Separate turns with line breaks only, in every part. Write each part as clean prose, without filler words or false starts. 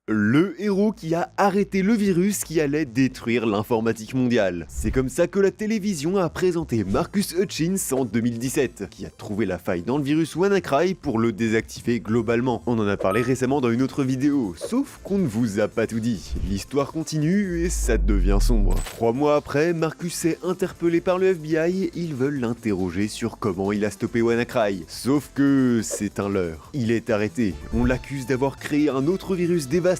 Le héros qui a arrêté le virus qui allait détruire l'informatique mondiale. C'est comme ça que la télévision a présenté Marcus Hutchins en 2017, qui a trouvé la faille dans le virus WannaCry pour le désactiver globalement. On en a parlé récemment dans une autre vidéo, sauf qu'on ne vous a pas tout dit. L'histoire continue et ça devient sombre. 3 mois après, Marcus est interpellé par le FBI, ils veulent l'interroger sur comment il a stoppé WannaCry. Sauf que c'est un leurre. Il est arrêté, on l'accuse d'avoir créé un autre virus dévastateur,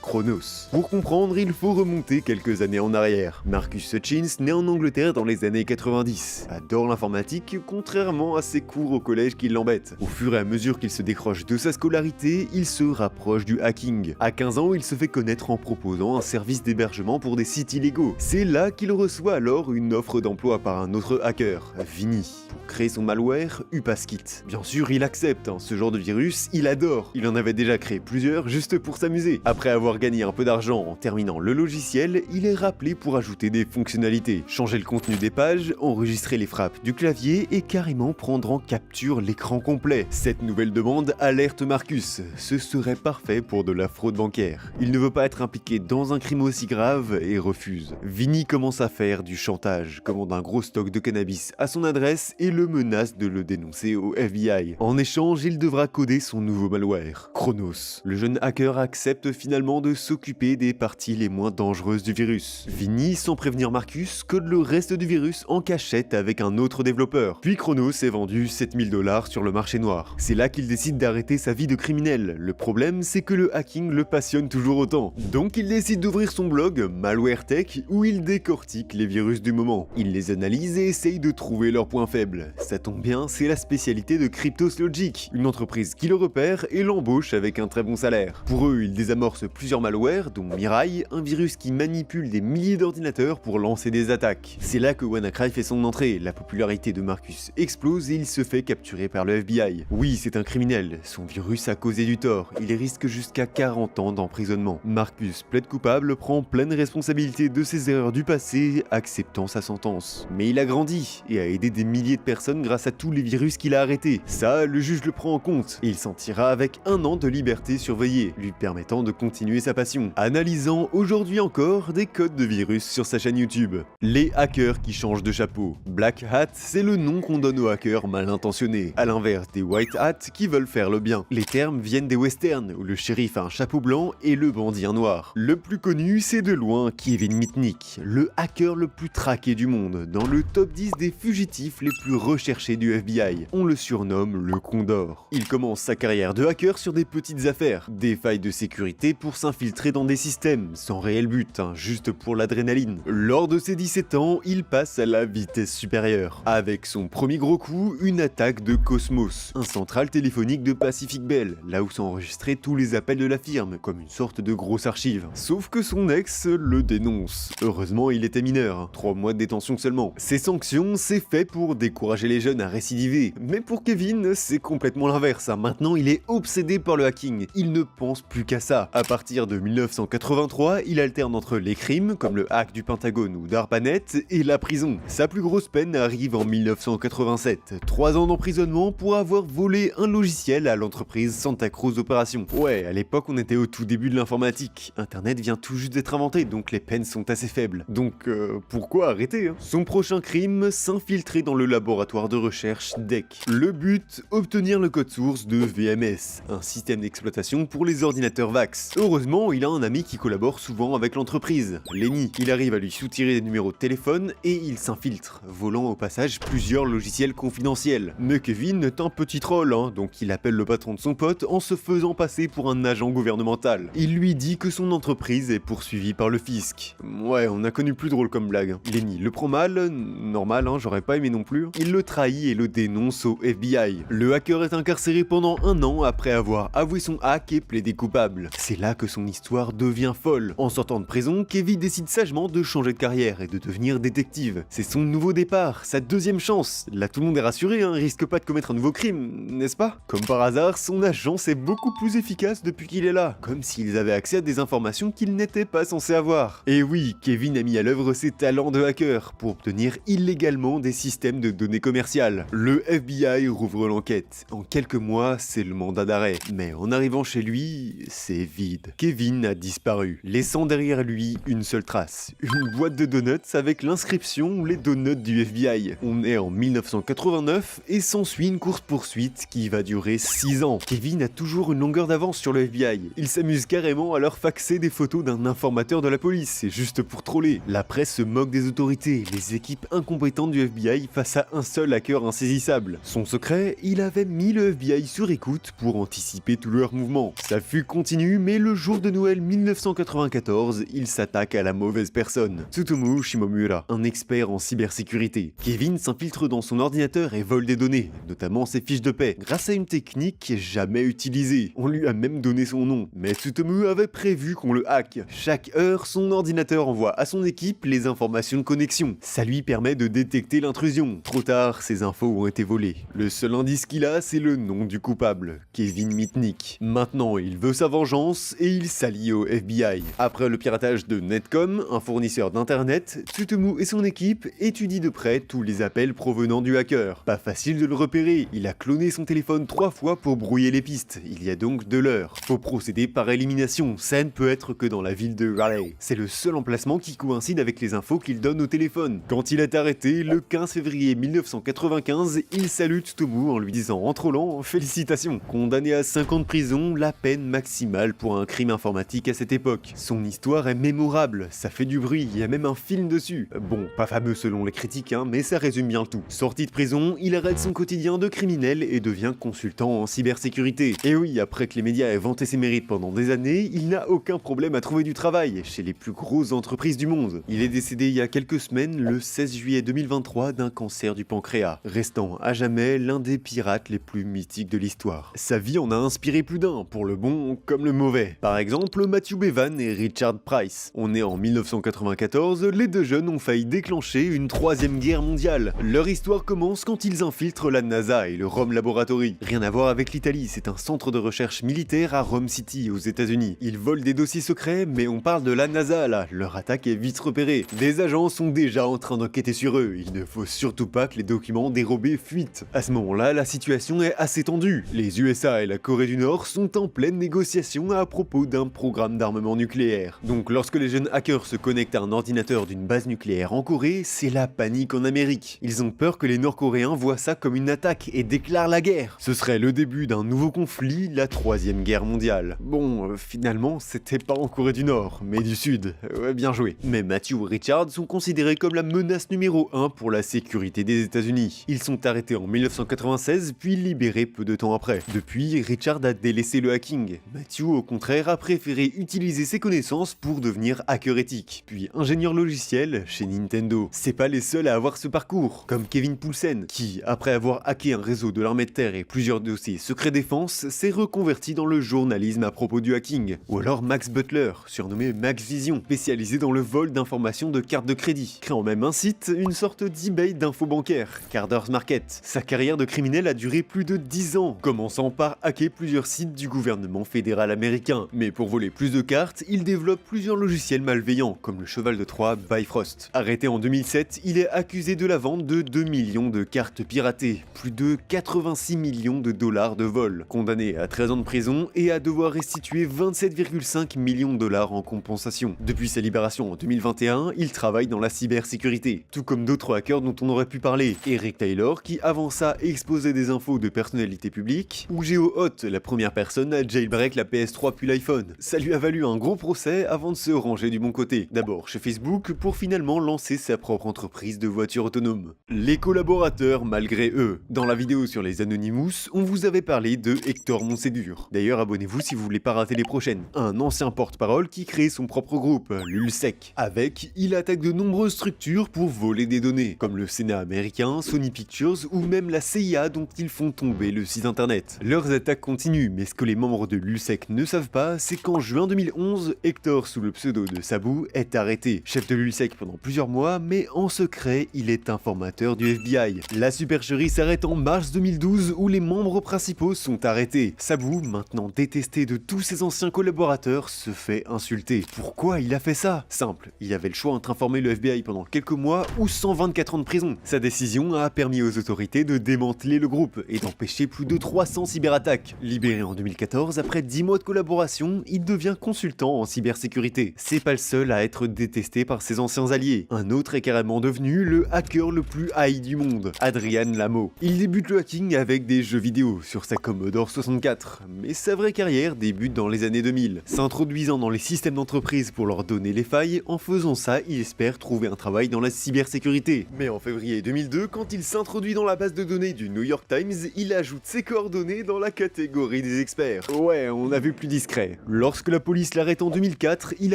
Chronos. Pour comprendre, il faut remonter quelques années en arrière. Marcus Hutchins, né en Angleterre dans les années 90, adore l'informatique, contrairement à ses cours au collège qui l'embêtent. Au fur et à mesure qu'il se décroche de sa scolarité, il se rapproche du hacking. À 15 ans, il se fait connaître en proposant un service d'hébergement pour des sites illégaux. C'est là qu'il reçoit alors une offre d'emploi par un autre hacker, Vinny, pour créer son malware Upaskit. Bien sûr, il accepte, ce genre de virus, il adore. Il en avait déjà créé plusieurs juste pour s'amuser. Après avoir gagné un peu d'argent en terminant le logiciel, il est rappelé pour ajouter des fonctionnalités, changer le contenu des pages, enregistrer les frappes du clavier et carrément prendre en capture l'écran complet. Cette nouvelle demande alerte Marcus, ce serait parfait pour de la fraude bancaire. Il ne veut pas être impliqué dans un crime aussi grave et refuse. Vinny commence à faire du chantage, commande un gros stock de cannabis à son adresse et le menace de le dénoncer au FBI. En échange, il devra coder son nouveau malware, Chronos. Le jeune hacker accepte finalement de s'occuper des parties les moins dangereuses du virus. Vinny, sans prévenir Marcus, code le reste du virus en cachette avec un autre développeur. Puis Chronos est vendu 7000 $ sur le marché noir. C'est là qu'il décide d'arrêter sa vie de criminel. Le problème, c'est que le hacking le passionne toujours autant. Donc il décide d'ouvrir son blog Malware Tech où il décortique les virus du moment. Il les analyse et essaye de trouver leurs points faibles. Ça tombe bien, c'est la spécialité de Cryptos Logic, une entreprise qui le repère et l'embauche avec un très bon salaire. Pour eux, il désamorce plusieurs malwares, dont Mirai, un virus qui manipule des milliers d'ordinateurs pour lancer des attaques. C'est là que WannaCry fait son entrée, la popularité de Marcus explose et il se fait capturer par le FBI. Oui, c'est un criminel, son virus a causé du tort, il risque jusqu'à 40 ans d'emprisonnement. Marcus plaide coupable, prend pleine responsabilité de ses erreurs du passé, acceptant sa sentence. Mais il a grandi et a aidé des milliers de personnes grâce à tous les virus qu'il a arrêtés. Ça, le juge le prend en compte et il s'en tirera avec 1 an de liberté surveillée, lui permettant de continuer sa passion, analysant aujourd'hui encore des codes de virus sur sa chaîne YouTube. Les hackers qui changent de chapeau. Black Hat, c'est le nom qu'on donne aux hackers mal intentionnés, à l'inverse des White Hat qui veulent faire le bien. Les termes viennent des westerns, où le shérif a un chapeau blanc et le bandit un noir. Le plus connu, c'est de loin Kevin Mitnick, le hacker le plus traqué du monde, dans le top 10 des fugitifs les plus recherchés du FBI. On le surnomme le Condor. Il commence sa carrière de hacker sur des petites affaires, des failles de sécurité pour s'infiltrer dans des systèmes, sans réel but, juste pour l'adrénaline. Lors de ses 17 ans, il passe à la vitesse supérieure. Avec son premier gros coup, une attaque de Cosmos, un central téléphonique de Pacific Bell, là où sont enregistrés tous les appels de la firme, comme une sorte de grosse archive. Sauf que son ex le dénonce. Heureusement, il était mineur, 3 mois de détention seulement. Ces sanctions, c'est fait pour décourager les jeunes à récidiver. Mais pour Kevin, c'est complètement l'inverse. Maintenant, il est obsédé par le hacking. Il ne pense plus qu'à ça. À partir de 1983, il alterne entre les crimes, comme le hack du Pentagone ou d'ARPANET, et la prison. Sa plus grosse peine arrive en 1987, 3 ans d'emprisonnement pour avoir volé un logiciel à l'entreprise Santa Cruz Operations. Ouais, à l'époque on était au tout début de l'informatique. Internet vient tout juste d'être inventé, donc les peines sont assez faibles. Donc pourquoi arrêter Son prochain crime, s'infiltrer dans le laboratoire de recherche DEC. Le but, obtenir le code source de VMS, un système d'exploitation pour les ordinateurs VAX. Heureusement, il a un ami qui collabore souvent avec l'entreprise, Lenny. Il arrive à lui soutirer des numéros de téléphone et il s'infiltre, volant au passage plusieurs logiciels confidentiels. Mais Kevin est un petit troll, donc il appelle le patron de son pote en se faisant passer pour un agent gouvernemental. Il lui dit que son entreprise est poursuivie par le fisc. Ouais, on a connu plus drôle comme blague. Lenny le prend mal, normal, j'aurais pas aimé non plus. Il le trahit et le dénonce au FBI. Le hacker est incarcéré pendant 1 an après avoir avoué son hack et plaidé coupable. C'est là que son histoire devient folle. En sortant de prison, Kevin décide sagement de changer de carrière et de devenir détective. C'est son nouveau départ, sa deuxième chance. Là tout le monde est rassuré, il risque pas de commettre un nouveau crime, n'est-ce pas? Comme par hasard, son agence est beaucoup plus efficace depuis qu'il est là, comme s'ils avaient accès à des informations qu'ils n'étaient pas censés avoir. Et oui, Kevin a mis à l'œuvre ses talents de hacker pour obtenir illégalement des systèmes de données commerciales. Le FBI rouvre l'enquête. En quelques mois, c'est le mandat d'arrêt. Mais en arrivant chez lui, c'est vide. Kevin Kevin a disparu, laissant derrière lui une seule trace, une boîte de donuts avec l'inscription les donuts du FBI. On est en 1989 et s'ensuit une course-poursuite qui va durer 6 ans. Kevin a toujours une longueur d'avance sur le FBI. Il s'amuse carrément à leur faxer des photos d'un informateur de la police, c'est juste pour troller. La presse se moque des autorités, les équipes incompétentes du FBI face à un seul hacker insaisissable. Son secret, il avait mis le FBI sur écoute pour anticiper tous leurs mouvements. Ça fut continu, mais le jour de Noël 1994, il s'attaque à la mauvaise personne. Tsutomu Shimomura, un expert en cybersécurité. Kevin s'infiltre dans son ordinateur et vole des données, notamment ses fiches de paix, grâce à une technique jamais utilisée. On lui a même donné son nom, mais Tsutomu avait prévu qu'on le hack. Chaque heure, son ordinateur envoie à son équipe les informations de connexion. Ça lui permet de détecter l'intrusion. Trop tard, ces infos ont été volées. Le seul indice qu'il a, c'est le nom du coupable, Kevin Mitnick. Maintenant, il veut sa vengeance et il s'allie au FBI. Après le piratage de Netcom, un fournisseur d'internet, Tsutomu et son équipe étudient de près tous les appels provenant du hacker. Pas facile de le repérer, il a cloné son téléphone 3 fois pour brouiller les pistes, il y a donc de l'heure. Faut procéder par élimination, ça ne peut être que dans la ville de Raleigh. C'est le seul emplacement qui coïncide avec les infos qu'il donne au téléphone. Quand il est arrêté, le 15 février 1995, il salue Tsutomu en lui disant en trollant « Félicitations ». Condamné à 5 ans de prison, la peine maximale pour un crime informatique à cette époque. Son histoire est mémorable, ça fait du bruit, il y a même un film dessus. Bon, pas fameux selon les critiques, mais ça résume bien le tout. Sorti de prison, il arrête son quotidien de criminel et devient consultant en cybersécurité. Et oui, après que les médias aient vanté ses mérites pendant des années, il n'a aucun problème à trouver du travail chez les plus grosses entreprises du monde. Il est décédé il y a quelques semaines, le 16 juillet 2023, d'un cancer du pancréas, restant à jamais l'un des pirates les plus mythiques de l'histoire. Sa vie en a inspiré plus d'un, pour le bon comme le mauvais. Par exemple, Matthew Bevan et Richard Price. On est en 1994, les deux jeunes ont failli déclencher une troisième guerre mondiale. Leur histoire commence quand ils infiltrent la NASA et le Rome Laboratory. Rien à voir avec l'Italie, c'est un centre de recherche militaire à Rome City, aux États-Unis. Ils volent des dossiers secrets, mais on parle de la NASA là, leur attaque est vite repérée. Des agents sont déjà en train d'enquêter sur eux, il ne faut surtout pas que les documents dérobés fuitent. À ce moment-là, la situation est assez tendue. Les USA et la Corée du Nord sont en pleine négociation à propos d'un programme d'armement nucléaire. Donc lorsque les jeunes hackers se connectent à un ordinateur d'une base nucléaire en Corée, c'est la panique en Amérique. Ils ont peur que les Nord-Coréens voient ça comme une attaque et déclarent la guerre. Ce serait le début d'un nouveau conflit, la troisième guerre mondiale. Bon, finalement, c'était pas en Corée du Nord, mais du Sud. Ouais, bien joué. Mais Matthew et Richard sont considérés comme la menace numéro 1 pour la sécurité des États-Unis. Ils sont arrêtés en 1996, puis libérés peu de temps après. Depuis, Richard a délaissé le hacking. Matthew, au contraire, a préféré utiliser ses connaissances pour devenir hacker éthique, puis ingénieur logiciel chez Nintendo. C'est pas les seuls à avoir ce parcours, comme Kevin Poulsen, qui, après avoir hacké un réseau de l'armée de terre et plusieurs dossiers secret défense, s'est reconverti dans le journalisme à propos du hacking. Ou alors Max Butler, surnommé Max Vision, spécialisé dans le vol d'informations de cartes de crédit, créant même un site, une sorte d'eBay d'infos bancaires, Carter's Market. Sa carrière de criminel a duré plus de 10 ans, commençant par hacker plusieurs sites du gouvernement fédéral américain. Mais pour voler plus de cartes, il développe plusieurs logiciels malveillants, comme le cheval de Troie Bifrost. Arrêté en 2007, il est accusé de la vente de 2 millions de cartes piratées, plus de 86 millions de dollars de vol, condamné à 13 ans de prison et à devoir restituer 27,5 millions de dollars en compensation. Depuis sa libération en 2021, il travaille dans la cybersécurité, tout comme d'autres hackers dont on aurait pu parler. Eric Taylor, qui avant ça exposait des infos de personnalités publiques, ou GeoHot, la première personne à jailbreak la PS3 puis l'iPhone. Ça lui a valu un gros procès avant de se ranger du bon côté. D'abord chez Facebook, pour finalement lancer sa propre entreprise de voitures autonomes. Les collaborateurs malgré eux. Dans la vidéo sur les Anonymous, on vous avait parlé de Hector Monségur. D'ailleurs, abonnez-vous si vous voulez pas rater les prochaines. Un ancien porte-parole qui crée son propre groupe, l'ULSEC. Avec, il attaque de nombreuses structures pour voler des données, comme le Sénat américain, Sony Pictures ou même la CIA dont ils font tomber le site internet. Leurs attaques continuent, mais ce que les membres de l'ULSEC ne savent pas, c'est qu'en juin 2011, Hector, sous le pseudo de Sabu, est arrêté. Chef de l'ULSEC pendant plusieurs mois, mais en secret, il est informateur du FBI. La supercherie s'arrête en mars 2012 où les membres principaux sont arrêtés. Sabu, maintenant détesté de tous ses anciens collaborateurs, se fait insulter. Pourquoi il a fait ça? Simple, il avait le choix entre informer le FBI pendant quelques mois ou 124 ans de prison. Sa décision a permis aux autorités de démanteler le groupe et d'empêcher plus de 300 cyberattaques. Libéré en 2014 après 10 mois de collaboration, non, il devient consultant en cybersécurité. C'est pas le seul à être détesté par ses anciens alliés. Un autre est carrément devenu le hacker le plus haï du monde, Adrian Lamo. Il débute le hacking avec des jeux vidéo sur sa Commodore 64, mais sa vraie carrière débute dans les années 2000, s'introduisant dans les systèmes d'entreprise pour leur donner les failles. En faisant ça, il espère trouver un travail dans la cybersécurité. Mais en février 2002, quand il s'introduit dans la base de données du New York Times, il ajoute ses coordonnées dans la catégorie des experts. Ouais, on a vu plus discret. Lorsque la police l'arrête en 2004, il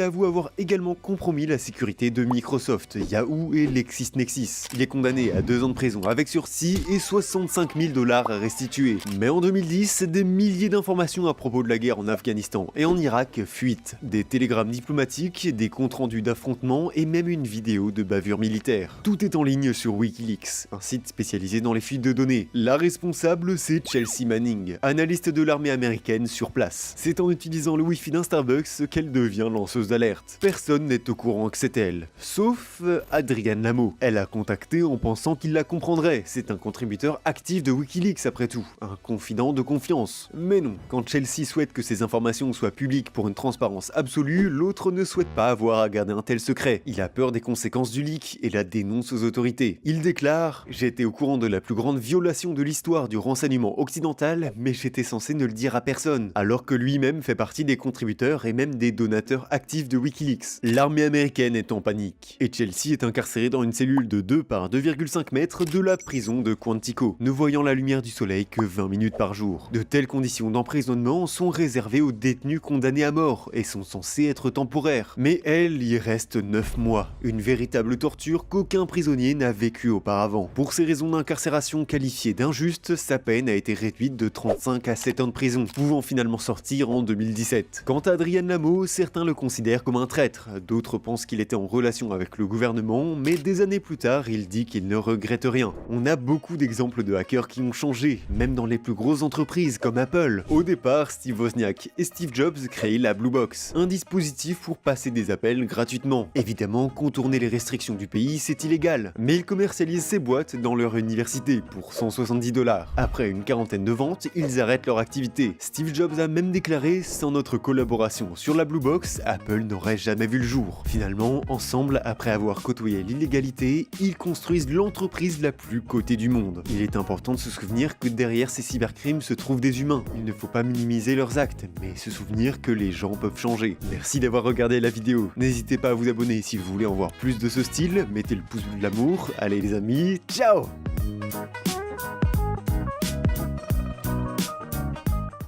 avoue avoir également compromis la sécurité de Microsoft, Yahoo et LexisNexis. Il est condamné à 2 ans de prison avec sursis et 65 000 $ à restituer. Mais en 2010, des milliers d'informations à propos de la guerre en Afghanistan et en Irak fuitent. Des télégrammes diplomatiques, des comptes rendus d'affrontements et même une vidéo de bavure militaire. Tout est en ligne sur Wikileaks, un site spécialisé dans les fuites de données. La responsable, c'est Chelsea Manning, analyste de l'armée américaine sur place. C'est en utilisant le Wi-Fi d'un Starbucks qu'elle devient lanceuse d'alerte. Personne n'est au courant que c'est elle, sauf Adrian Lamo. Elle a contacté en pensant qu'il la comprendrait. C'est un contributeur actif de Wikileaks après tout, un confident de confiance. Mais non, quand Chelsea souhaite que ses informations soient publiques pour une transparence absolue, l'autre ne souhaite pas avoir à garder un tel secret. Il a peur des conséquences du leak et la dénonce aux autorités. Il déclare « J'étais au courant de la plus grande violation de l'histoire du renseignement occidental, mais j'étais censé ne le dire à personne », alors que lui-même fait partie des contributeurs et même des donateurs actifs de Wikileaks. L'armée américaine est en panique, et Chelsea est incarcérée dans une cellule de 2 par 2,5 mètres de la prison de Quantico, ne voyant la lumière du soleil que 20 minutes par jour. De telles conditions d'emprisonnement sont réservées aux détenus condamnés à mort et sont censées être temporaires. Mais elle y reste 9 mois, une véritable torture qu'aucun prisonnier n'a vécue auparavant. Pour ces raisons d'incarcération qualifiées d'injustes, sa peine a été réduite de 35 à 7 ans de prison, pouvant finalement sortir en 2017. Quant à Adrian Lamo, certains le considèrent comme un traître, d'autres pensent qu'il était en relation avec le gouvernement, mais des années plus tard, il dit qu'il ne regrette rien. On a beaucoup d'exemples de hackers qui ont changé, même dans les plus grosses entreprises comme Apple. Au départ, Steve Wozniak et Steve Jobs créent la Blue Box, un dispositif pour passer des appels gratuitement. Évidemment, contourner les restrictions du pays, c'est illégal, mais ils commercialisent ces boîtes dans leur université pour 170 $. Après une quarantaine de ventes, ils arrêtent leur activité. Steve Jobs a même déclaré « Sans notre collaboration sur la Blue Box, Apple n'aurait jamais vu le jour ». Finalement, ensemble, après avoir côtoyé l'illégalité, ils construisent l'entreprise la plus cotée du monde. Il est important de se souvenir que derrière ces cybercrimes se trouvent des humains. Il ne faut pas minimiser leurs actes, mais se souvenir que les gens peuvent changer. Merci d'avoir regardé la vidéo. N'hésitez pas à vous abonner si vous voulez en voir plus de ce style. Mettez le pouce bleu de l'amour. Allez les amis, ciao!